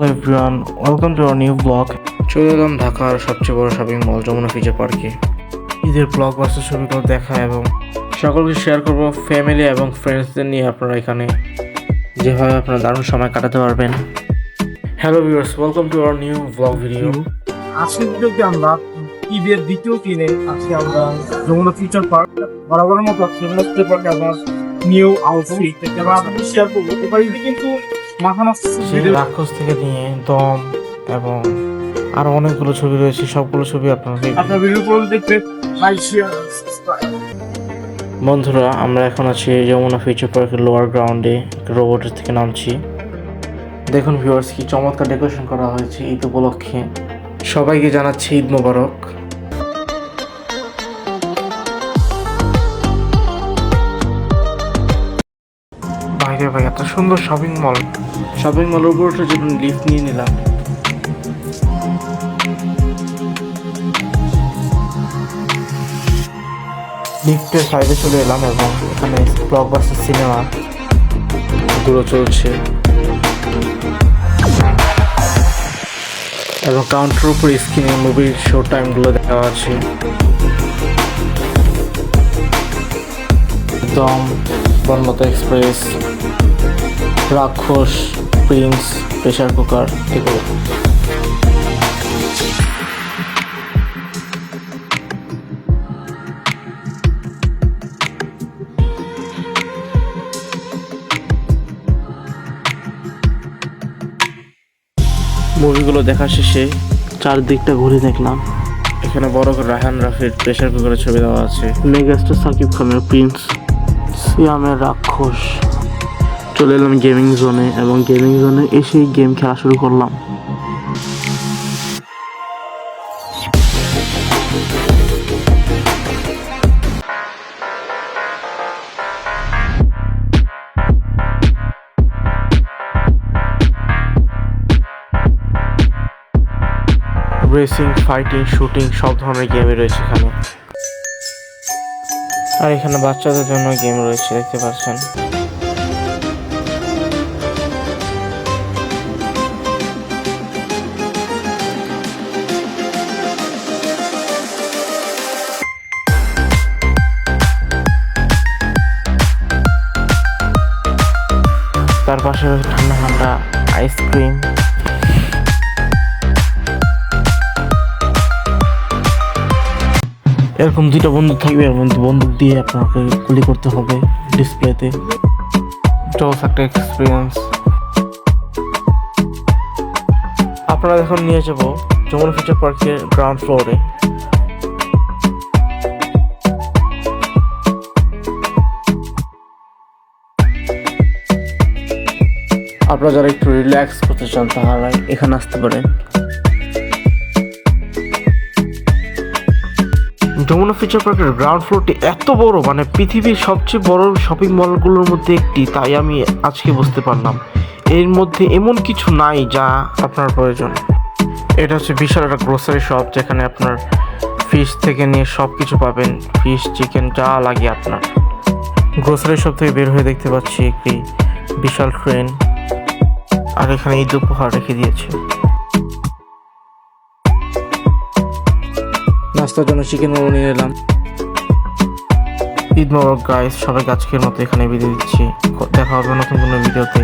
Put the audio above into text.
Hello everyone, welcome to our new vlog. চলে এলাম ঢাকার সবচেয়ে বড় শপিং মল যমুনা ফিউচার পার্কে। ঈদের ব্লগ বাস্টার ছবিগুলো দেখা এবং সকলকে শেয়ার করব ফ্যামিলি এবং ফ্রেন্ডসদের নিয়ে। আপনারা এখানে যেভাবে আপনারা দারুণ সময় কাটাতে পারবেন। Hello viewers, welcome to our new vlog video. আজকের ভিডিওতে আমরা ঈদের দ্বিতীয় দিনে আজকে আমরা যমুনা ফিউচার পার্ক বরাবরের মতো যমুনা ফিউচার পার্কে আমরা নিউ আউটফিট আমরা আপনাদের শেয়ার করবো। এবার ঈদে কিন্তু মাথা নষ্ট রাক্ষস থেকে নিয়ে দম এবং আরো অনেকগুলো ছবি রয়েছে, সবগুলো ছবি আপনার ভিডিও করে দেখতে লাইক শেয়ার সাবস্ক্রাইব। বন্ধুরা, আমরা এখন আছি যমুনা ফিউচার পার্কের লোয়ার গ্রাউন্ডে, রোবটের থেকে নামছি। দেখুন ভিউয়ার্স, কি চমৎকার ডেকোরেশন করা হয়েছে ঈদ উপলক্ষে। সবাইকে জানাচ্ছি ঈদ মোবারক। বাইরে ভাই এত সুন্দর শপিং মলের উপর উঠে যখন লিফট নিয়ে নিলাম। লিফটের সাইডে চলে এলাম এবং এখানে ব্লকবাস্টার সিনেমা গুলো চলছে এবং কাউন্টার উপর স্ক্রিনে মুভির শো টাইমগুলো দেওয়া আছে। দম, বনলতা এক্সপ্রেস, রাক্ষস, প্রিন্স, প্রেসার কুকার এগুলো। মুভিগুলো দেখা শেষে চারদিকটা ঘুরে দেখলাম। এখানে বড় করে রায়হান রাফির প্রেসার কুকারের ছবি দেওয়া আছে। মেগাস্টার সাকিব খানের প্রিন্স, সিয়ামের রাক্ষস। চলে এলাম গেমিং জোনে এবং গেমিং জোনে এসেই গেম খেলা শুরু করলাম। রেসিং, ফাইটিং, শুটিং সব ধরনের গেমই রয়েছে এখানে। আর এখানে বাচ্চাদের জন্য গেম রয়েছে, দেখতে পাচ্ছেন। তার পাশে ঠান্ডা ঠান্ডা আইসক্রিম। এরকম দুইটা বন্দুক থাকবে, এর মধ্যে বন্দুক দিয়ে আপনাকে গুলি করতে হবে ডিসপ্লেতে। জোস একটা এক্সপিরিয়েন্স। আপনারা এখন নিয়ে যাব যমুনা ফিউচার পার্কের গ্রাউন্ড ফ্লোরে। আপনারা যারা একটু রিল্যাক্স করতে চান তাহলে এখানে আসতে পারেন। যমুনা ফিউচার পার্কের গ্রাউন্ড ফ্লোরটি এত বড়, মানে পৃথিবীর সবচেয়ে বড় শপিং মলগুলোর মধ্যে একটি, তাই আমি আজকে বুঝতে পারলাম এর মধ্যে এমন কিছু নাই যা আপনার প্রয়োজন। এটা হচ্ছে বিশাল একটা গ্রোসারি শপ, যেখানে আপনার ফিশ থেকে নিয়ে সব কিছু পাবেন। ফিশ, চিকেন যা লাগে আপনার। গ্রোসারি শপ থেকে বের হয়ে দেখতে পাচ্ছি একটি বিশাল ট্রেন, আর এখানে ঈদ উপহার রেখে দিয়েছে। নাস্তার জন্য চিকেন মোমো নিয়ে এলাম। ঈদ মোবারক গাইস, সবাইকে আজকের মতো এখানে বিদায় দিচ্ছি। দেখা হবে নতুন কোনো ভিডিওতে।